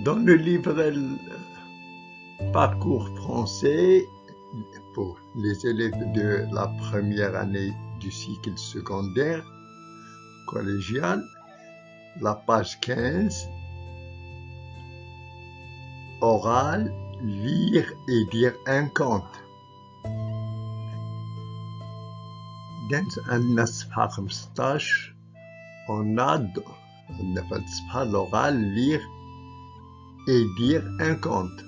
Dans le livre Parcours français pour les élèves de la première année du cycle secondaire collégial, la page 15, oral, lire et dire un conte. Dans الصفحة 15 on a في الصفحة l'oral, lire et dire un conte.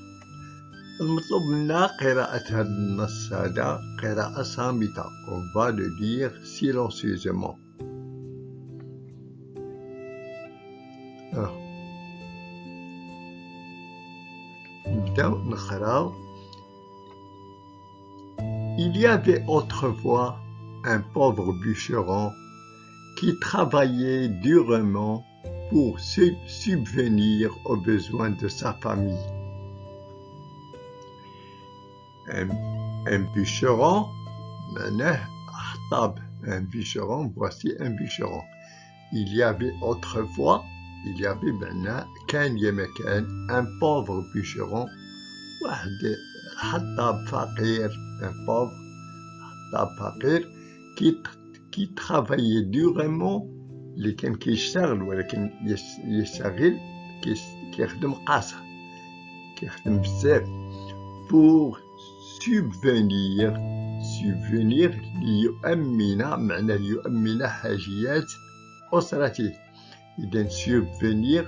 المطلوب منا قراءة هذا النص هذا قراءة صامتة. On va le lire silencieusement. نبداو نقراو. Il y avait autrefois un pauvre bûcheron qui travaillait durement pour subvenir aux besoins de sa famille. Un bûcheron, un bûcheron, voici un bûcheron. Il y avait autrefois, كان يمكن un pauvre bûcheron, واحد حطاب فقير, un pauvre حطاب فقير qui travaillait durement, اللي كان كيشتغل ولكن يشتغل كيخدم قاصر, كيخدم بزاف pour subvenir ليؤمن, معنى ليؤمن حاجيات أسرته. إذن subvenir,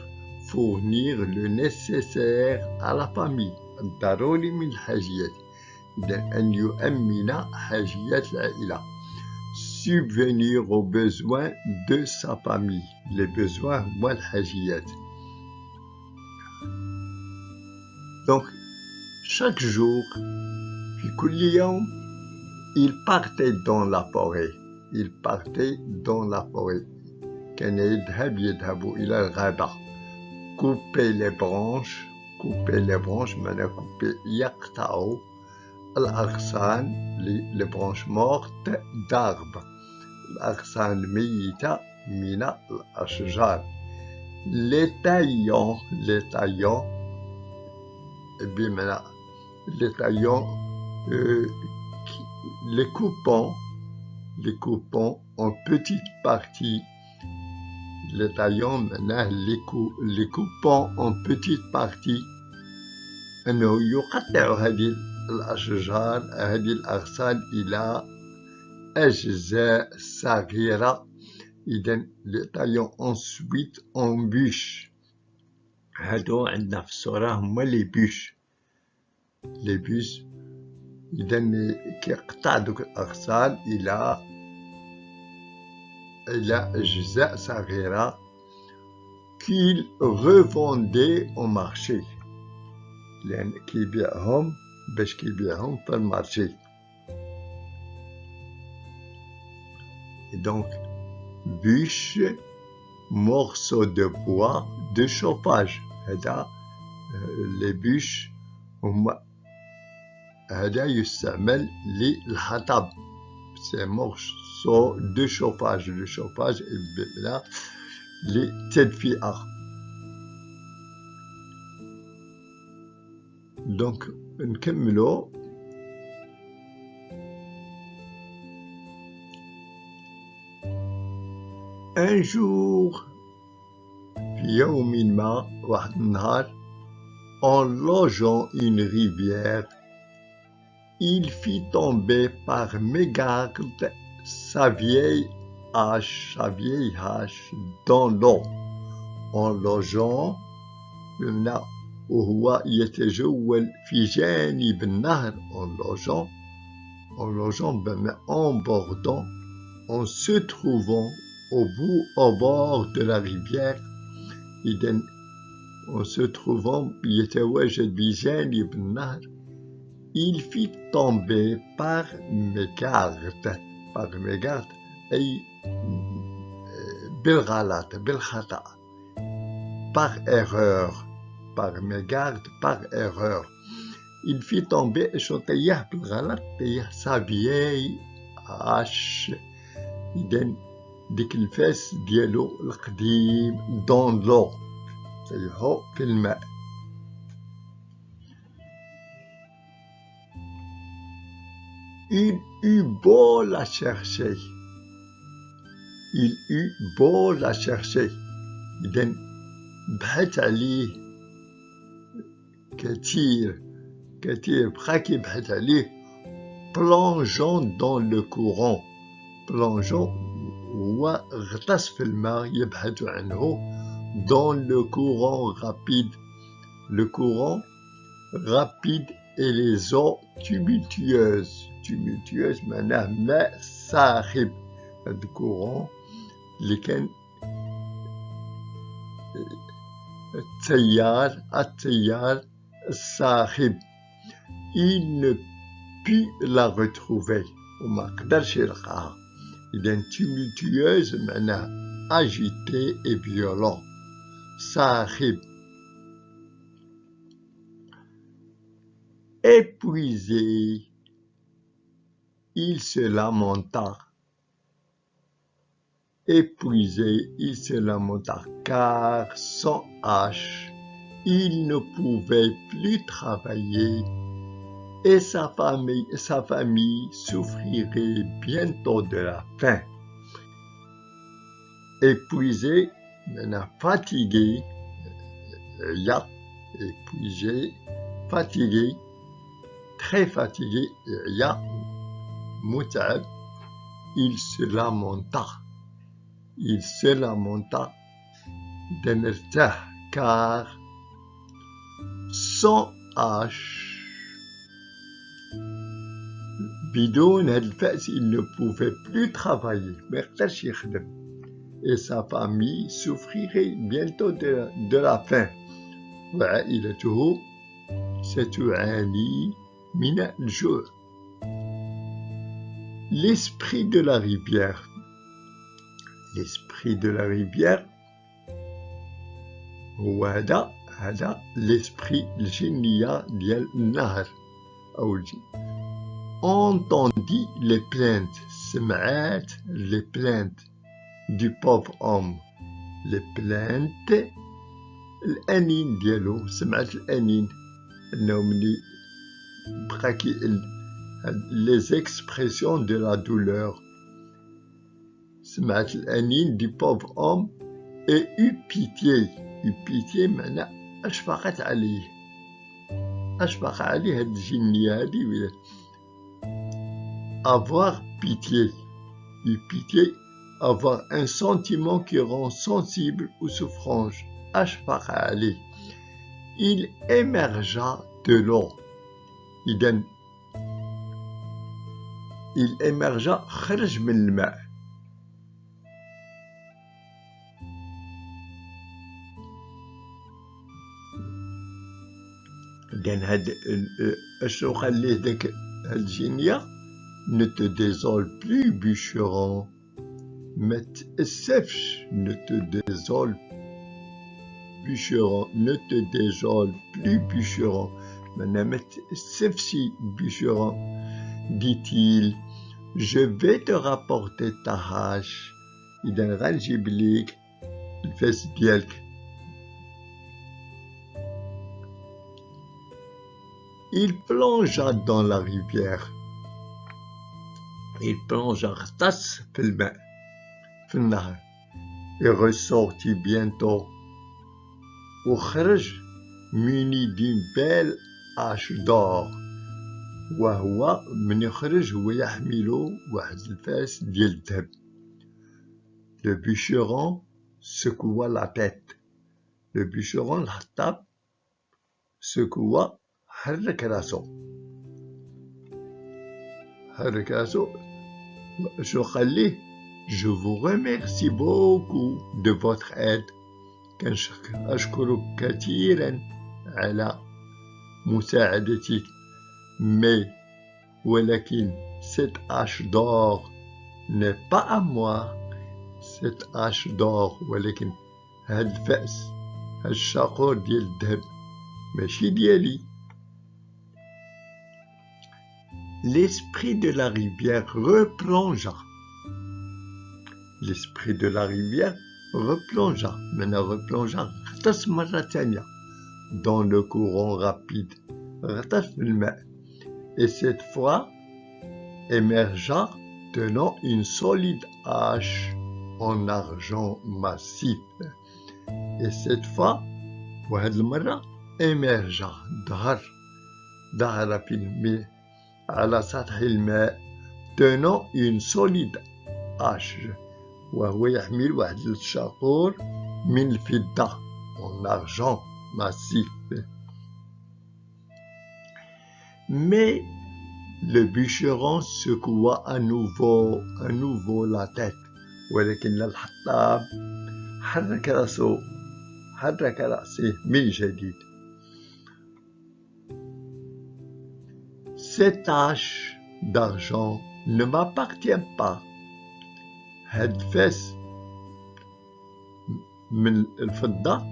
fournir le nécessaire à la famille, الضروري من الحاجيات. إذن أن يؤمن حاجيات العائلة, subvenir aux besoins de sa famille, les besoins والحاجيات. Donc chaque jour, في كل يوم, il partait dans la forêt. كان يذهب إلى الغابة. couper les branches, معنى couper يقطع الأغصان, les branches mortes d'arbres, الأغصان الميتة من الأشجار. les taillons, بمعنى les taillons, les coupons en petites parties. Les taillons, maintenant, les coupons en petites parties. أنه يقطع هذه الأشجار, هذه الأغصان إلى أجزاء صغيرة. إذن les taillons ensuite en bûches. هادو عندنا في الصورة هما les bûches. إذن كيقطع دوك الأغصان إلى أجزاء صغيرة qu'il revendait au marché. لأن كيبيعهم في المارشي. Et donc, bûche, morceau de bois de chauffage. هذا les bûches هما هذا يستعمل للحطب. C'est morceau de chauffage. Le chauffage بمعنى للتدفئة. Donc نكملو. Un jour, في يوم ما, واحد النهار, en longeant une rivière, il fit tomber par mégarde sa vieille hache dans l'eau. En longeant, بمعنى وهو يتجول في جانب النهر, en longeant بمعنى en bordant, en se trouvant au bord de la rivière. إذن en se trouvant يتواجد بجانب النهر, il fit tomber par mégarde أي بالغلط, بالخطأ, par erreur, par mégarde, par erreur. Il fit tomber, طيح بالغلط, طيح sa vieille hache. إذن ديك الفاس ديالو القديم دون لو, طيحو في الماء. Il eut beau la chercher. Il eut beau la chercher. إذن بحث عليه كثير بقى كيبحث عليه plongeant dans le courant. plongeant هو غطس في الماء يبحث عنه dans le courant rapide. Le courant rapide et les eaux tumultueuses. tumultueuses معناه ماء صاخب. هذا الكورون اللي كان التيار الصاخب. Il ne put la retrouver. وما قدرش يلقاها. إذن tumultueuse معناه agité et violent. صاخب. Épuisé, il se lamenta. Épuisé, il se lamenta, car sans hache, il ne pouvait plus travailler et sa famille souffrirait bientôt de la faim. Épuisé, maintenant fatigué, épuisé, fatigué, très fatigué, متعب, il se lamenta. Il se lamenta d'enrtah, car sans hache, بدون الفأس, il ne pouvait plus travailler, ما يقدرش يخدم. Et sa famille souffrirait bientôt de la faim. وعائلته ستعاني من الجوع. L'esprit de la rivière. L'esprit de la rivière هو هذا l'esprit الجنية ديال النهر أو الجن. Entendit les plaintes, سمعات les plaintes du pauvre homme. Les plaintes الأنين ديالو, سمعات الأنين أنه ملي بقى les expressions de la douleur. سمعت الأنين du pauvre homme et eut pitié. eut pitié معناه أشفقت عليه. أشفق عليه هاد الجنية هادي. Avoir pitié. eut pitié, avoir un sentiment qui rend sensible aux souffrances. أشفق عليه. Il émergea de l'eau. إذن il émergea, خرج من الماء. إذن هاد أشنو قال ليه داك هاد الجنية؟ ne te désole plus bûcheron. ما تأسفش. ne te désole bûcheron. ne te désole plus bûcheron. معناها ما تأسفش bûcheron. dit-il, je vais te rapporter ta hache. إذا غنجيب ليك الفاس ديالك. Il plongea dans la rivière. Il plongea, غطس في الماء, في النهر. Et ressortit bientôt. وخرج muni d'une belle hache d'or. وهو من يخرج هو يحمل واحد الفاس ديال الذهب. Le bûcheron secoua la tête. Le bûcheron الحطاب secoua, حرك راسو. حرك راسو. شو قال ليه؟ Je vous remercie beaucoup de votre aide. أشكرك كثيرا على مساعدتك. Mais, ولكن, cette hache d'or n'est pas à moi. Cette hache d'or, ولكن, هاد الفأس, هاد الشاقور ديال الذهب, ماشي ديالي. L'esprit de la rivière replongea. L'esprit de la rivière replongea. Maintenant replongea, غطس مرة تانية. Dans le courant rapide. غطس في الماء. Et cette fois, émergea tenant une solide hache en argent massif. Et cette fois, وهذه المرة émergea ظهر في الماء على سطح الماء tenant une solide hache وهو يحمل واحد الشاقور من الفضة en argent massif. Mais le bûcheron secoua à nouveau la tête ولكن الحطاب حرك رأسه من جديد. Cette hache d'argent ne m'appartient pas. هاد فاس من الفضة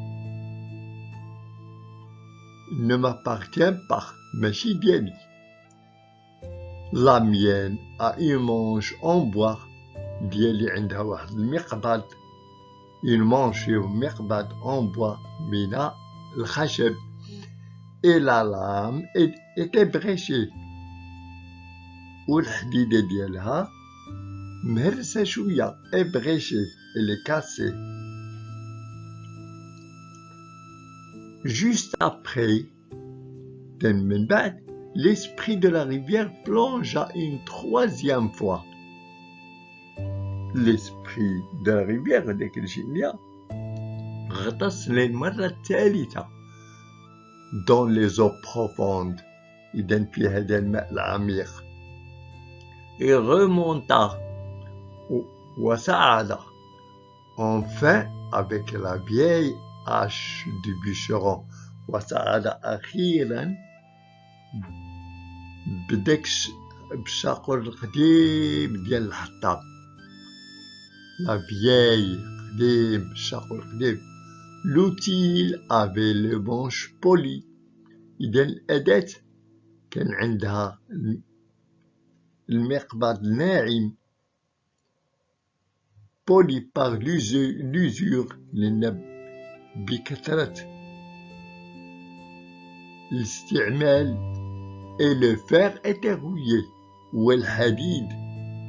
ne m'appartient pas. ماشي ديالي. La mienne a une manche en bois. ديالي عندها واحد المقبض. Une manche et un مقبض en bois من الخشب. Et la lame était bréchée. والحديدة ديالها مهرسة شوية. ébréchée. Elle est cassée. Juste après, من بعد, l'esprit de la rivière plongea une troisième fois. L'esprit de la rivière ديك الجنية غطس للمرة الثالثة dans les eaux profondes. إذن في هذا الماء العميق. Et remonta وصعد enfin avec la vieille hache du bûcheron. وصعد أخيرا بداك بالشاقور القديم ديال الحطاب. La vieille قديم الشاقور القديم. L'outil avait le manche poli. إذا الأداة كان عندها المقبض ناعم. poli par l'usure لأن بكثرة الاستعمال. et le fer était rouillé. والحديد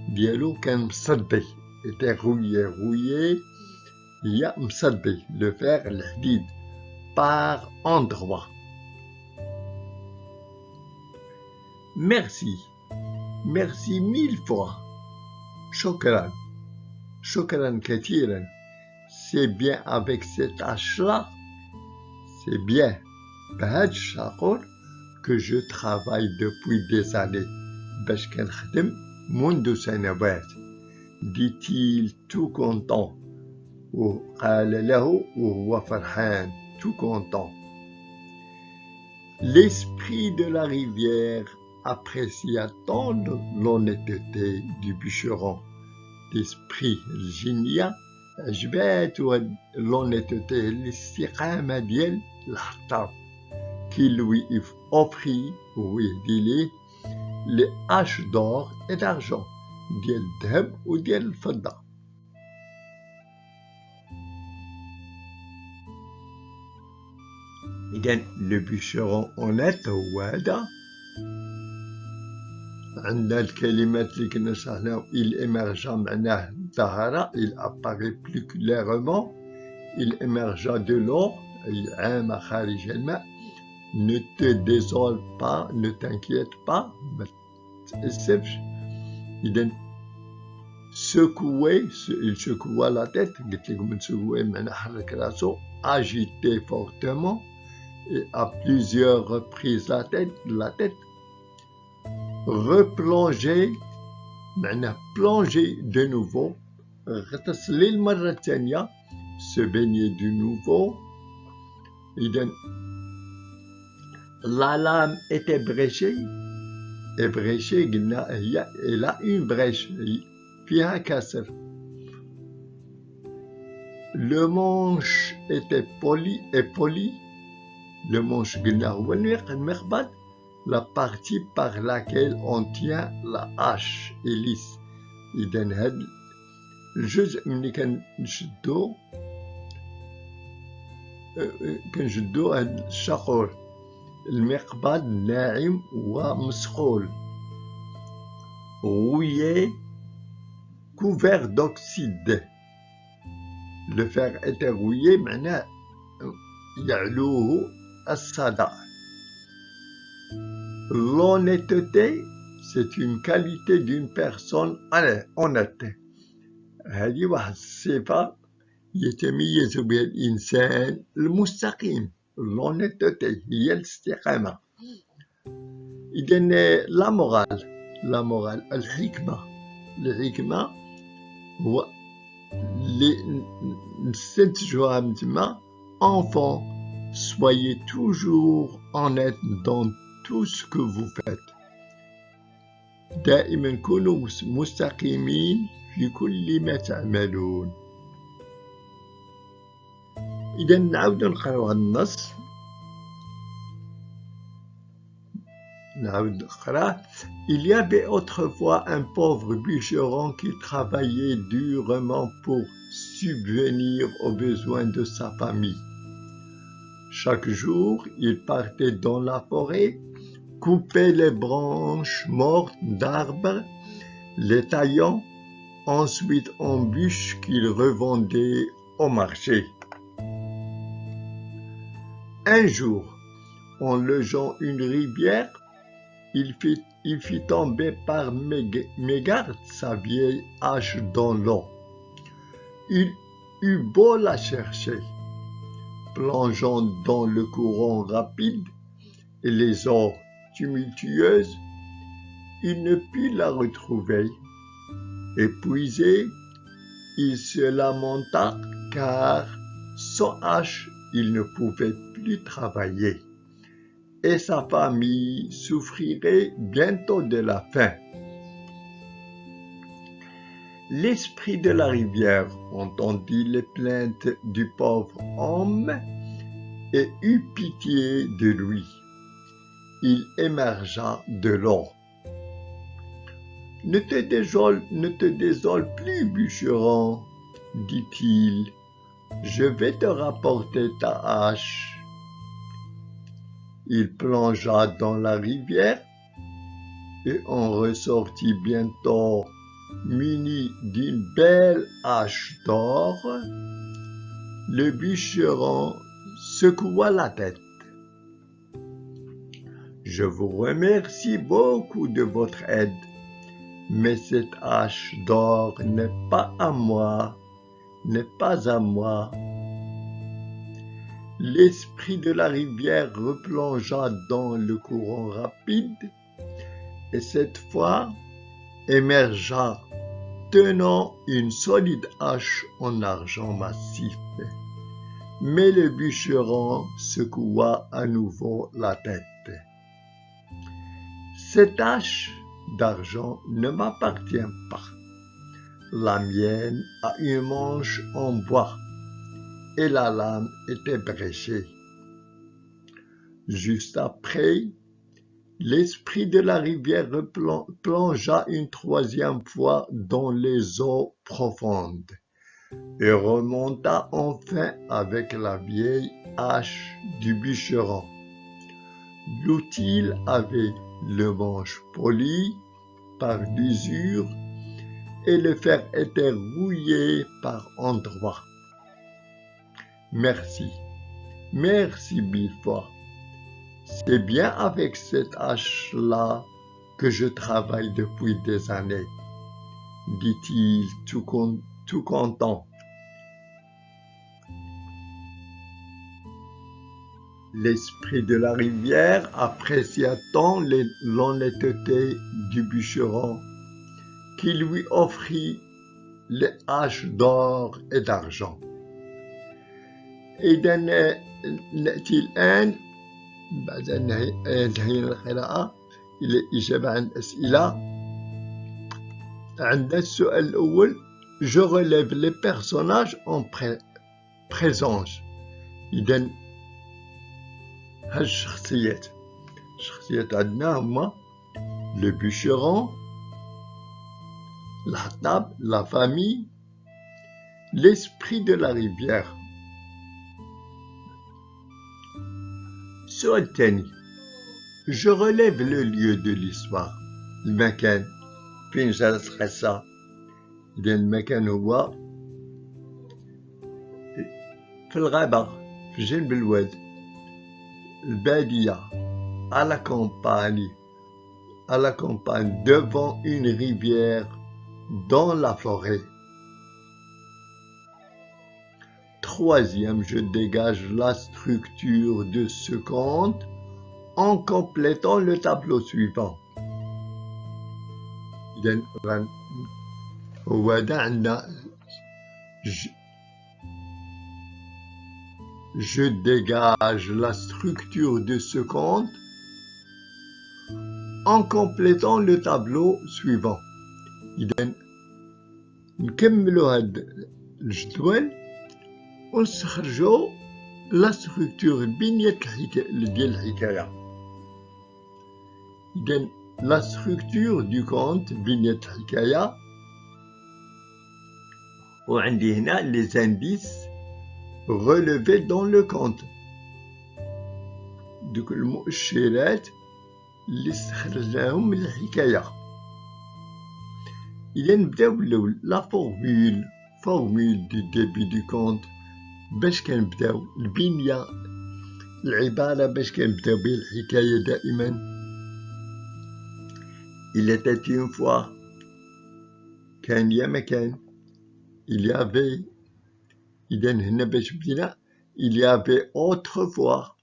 ديالو كان مصدي. était rouillé هي مصدي. le fer الحديد par endroits. Merci 1000 fois. شكرا كثيرا. C'est bien avec cette hache-là. C'est bien بهاد الشاقور que je travaille depuis des années. باش كنخدم منذ سنوات. dit-il tout content. وقال له وهو فرحان. tout content. L'esprit de la rivière apprécia tant l'honnêteté du bûcheron. L'esprit الجنية عجباتو l'honnêteté الاستقامة ديال الحطاب qui lui offrit ويهدي ليه les haches d'or et d'argent ديال الذهب وديال الفضة. إذن le bûcheron honnête هو هذا. عندنا الكلمات اللي كنا شرحناهم. il émergea معناه ظهر. il apparaît plus clairement. il émergea de l'eau أي عام خارج الماء. ne te désole pas, ne t'inquiète pas, ما تتأسفش. إذن secouer, il secoua la tête. قلت لكم secouer معناه حرك راسو. agiter fortement et à plusieurs reprises la tête. replonger معناه plonger de nouveau. غطس للمرة الثانية. se baigner de nouveau. إذن la lame était bréchée. قلنا هي elle a une brèche فيها كسر. le manche était poli. le manche قلنا هو المقبض. la partie par laquelle on tient la hache est lisse. إذن هاد الجزء ملي كنشدو هاد الشاقور المقبض ناعم ومصقول. rouillé, couvert d'oxyde. Le fer était rouillé, معناه يعلوه الصدى. L'honnêteté, c'est une qualité d'une personne honnête. هذه واحد الصفة يتميز بها الإنسان المستقيم. L'honnêteté هي الاستقامة. إذن لا مورال الحكمة هو اللي نستنتجوها من تما enfant, soyez toujours honnête dans tout ce que vous faites. دائما كونوا مستقيمين في كل ما تعملون. إذا نعاود نقراو النص. Il y avait autrefois un pauvre bûcheron qui travaillait durement pour subvenir aux besoins de sa famille. Chaque jour, il partait dans la forêt, coupait les branches mortes d'arbres, les taillant, ensuite en bûches qu'il revendait au marché. Un jour, en longeant une rivière, il fit tomber par mégarde sa vieille hache dans l'eau. Il eut beau la chercher, plongeant dans le courant rapide et les eaux tumultueuses, il ne put la retrouver. Épuisé, il se lamenta car sans hache, il ne pouvait plus travailler. Et sa famille souffrirait bientôt de la faim. L'esprit de la rivière entendit les plaintes du pauvre homme et eut pitié de lui. Il émergea de l'eau. Ne te désole plus, bûcheron, dit-il, je vais te rapporter ta hache. Il plongea dans la rivière et en ressortit bientôt muni d'une belle hache d'or. Le bûcheron secoua la tête. Je vous remercie beaucoup de votre aide, mais cette hache d'or n'est pas à moi. L'esprit de la rivière replongea dans le courant rapide et cette fois émergea tenant une solide hache en argent massif. Mais le bûcheron secoua à nouveau la tête. Cette hache d'argent ne m'appartient pas. La mienne a une manche en bois et la lame était bréchée. Juste après, l'esprit de la rivière plongea une troisième fois dans les eaux profondes et remonta enfin avec la vieille hache du bûcheron. L'outil avait le manche poli par l'usure et le fer était rouillé par endroits. Merci mille fois. C'est bien avec cette hache-là que je travaille depuis des années, dit-il tout content. L'esprit de la rivière apprécia tant l'honnêteté du bûcheron qui lui offrit les haches d'or et d'argent. إذا نأتي الآن بعد أن انتهينا القراءة إلى الإجابة عن الأسئلة. عندنا السؤال الأول: Je relève les personnages en présence. إذا هاد الشخصيات عندنا هما le bûcheron, la table, la famille, l'esprit de la rivière. الثاني: Je relève le lieu de l'histoire, المكان. فين جرت القصة؟ إذا المكان هو في الغابة، في جنب الواد، البادية، à la campagne, devant une rivière, dans la forêt. Troisième, je dégage la structure de ce conte en complétant le tableau suivant. إذن هو ده عندنا je dégage la structure de ce conte en complétant le tableau suivant. إذن نكملوا هاد الجدول ونستخرجوا لا ستركتور بنية ديال الحكاية. إذن لا ستركتور دو كونت بنية الحكاية، وعندي هنا لي زانديس relevés dans le conte. دوك المؤشرات اللي استخرجناهم من الحكاية. إذا نبداو لا فورمول دو ديبي دو كونت باش كنبداو البنية العبارة باش كنبداو بها الحكاية دائما. Il était une fois، كان يا مكان، il y avait، إذا هنا باش بدينا il y avait autrefois.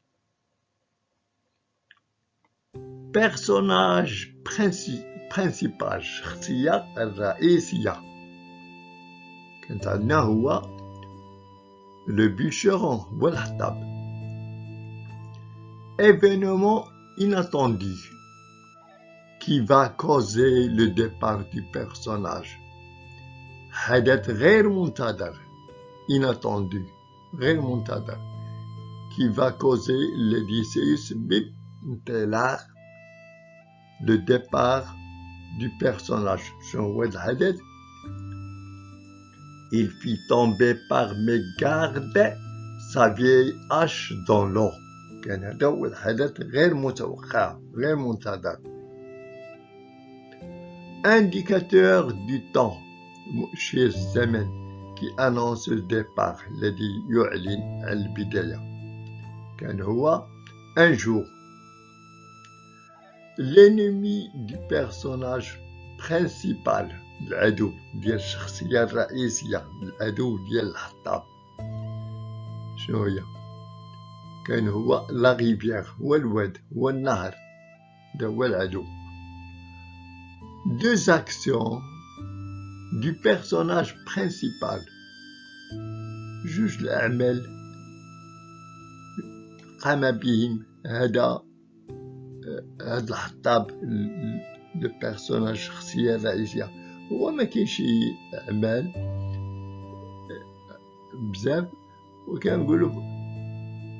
personnage principal، الشخصية الرئيسية كانت عندنا هو le bûcheron هو الحطاب. événement inattendu qui va causer le départ du personnage. حدث غير منتظر inattendu غير منتظر qui va causer الذي سيسبب انطلاق le départ du personnage. شنو هو الحدث؟ Il fit tomber par mégarde sa vieille hache dans l'eau. كان هذا هو الحدث غير متوقع غير منتظر. indicateur du temps، مؤشر الزمن qui annonce le départ الذي يعلن عن البداية. كان هو un jour. l'ennemi du personnage principal، العدو ديال الشخصية الرئيسية، العدو ديال الحطاب شنو هي؟ كان هو لا ريفيير، هو الواد، هو النهر، هذا هو العدو. deux actions du personnage principal، جوج الأعمال قام بهم هذا الحطاب لو بيرسوناج، الشخصية الرئيسية. هو ما كاين شي أعمال بزاف، وكنقولو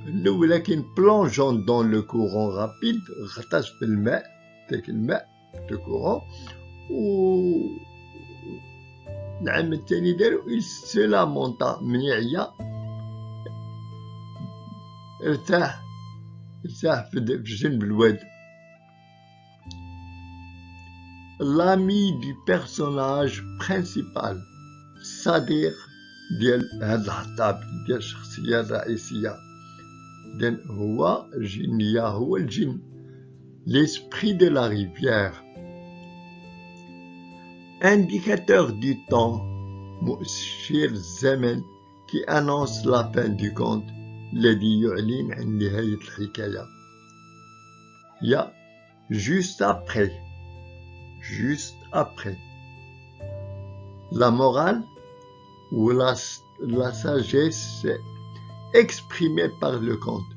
الأولى كاين بلونجون دون لو كورون رابيد، غطاس في الماء، داك الماء لو كورون. و العام الثاني دارو il se lamenta، من يعيا ارتاح في جنب الواد. l'ami du personnage principal، الصديق ديال هاد الحطاب ديال الشخصية الرئيسية. إذن هو جنية، هو الجن، l'esprit de la rivière. indicateur du temps، مؤشر الزمن qui annonce la fin du conte، الذي يعلن عن نهاية الحكاية. يا juste après. la morale ou la sagesse exprimée par le conte.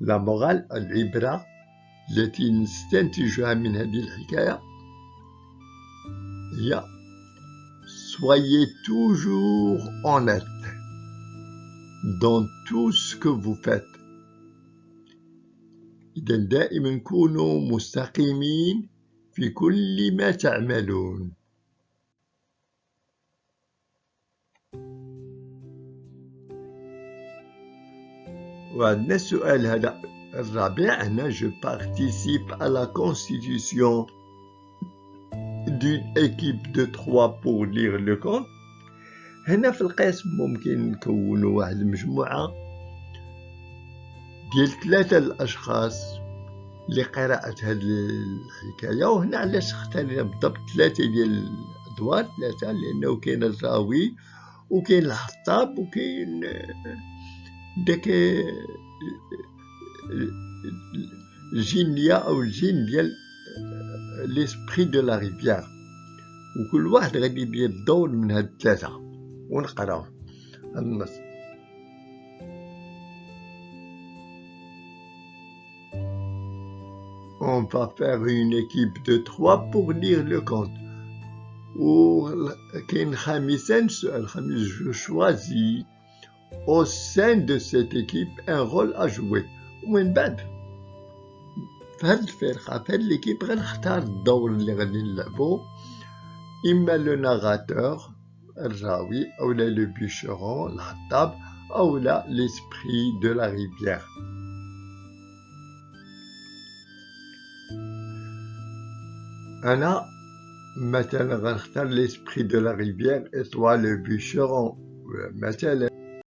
la morale، العبرة التي نستنتجها من هذه الحكاية هي soyez toujours honnête dans tout ce que vous faites. إذا دائما كونوا مستقيمين في كل ما تعملون. وعندنا السؤال هذا الرابع هنا: je participe à la constitution d'une équipe de 3 pour lire le conte. هنا في القسم ممكن نكونوا واحد المجموعة ديال 3 الأشخاص لقراءة هذه الحكاية. وهنا علاش اختارينا بالضبط 3 ديال الأدوار، 3 لأنه كاين الراوي وكاين الحطاب وكاين داك الجنية أو الجن ديال ليسبري دو لا ريفيير، وكل واحد غادي يدير دور من هاد الثلاثة ونقراو هاد النص. On va faire une équipe de 3 pour lire le conte. وكاين خامسا السؤال الخامس، je choisis au sein de cette équipe un rôle à jouer. ومن بعد في هاد الفرقة في هاد l'équipe غنختار الدور اللي غادي نلعبو، إما لو ناراتور الراوي أو لا لو بيشرون الحطاب أو لا ليسبري دو لا ريفيير. أنا مثلا غنختار ليسبري دو لا ريفيير et toi le bûcheron مثلا.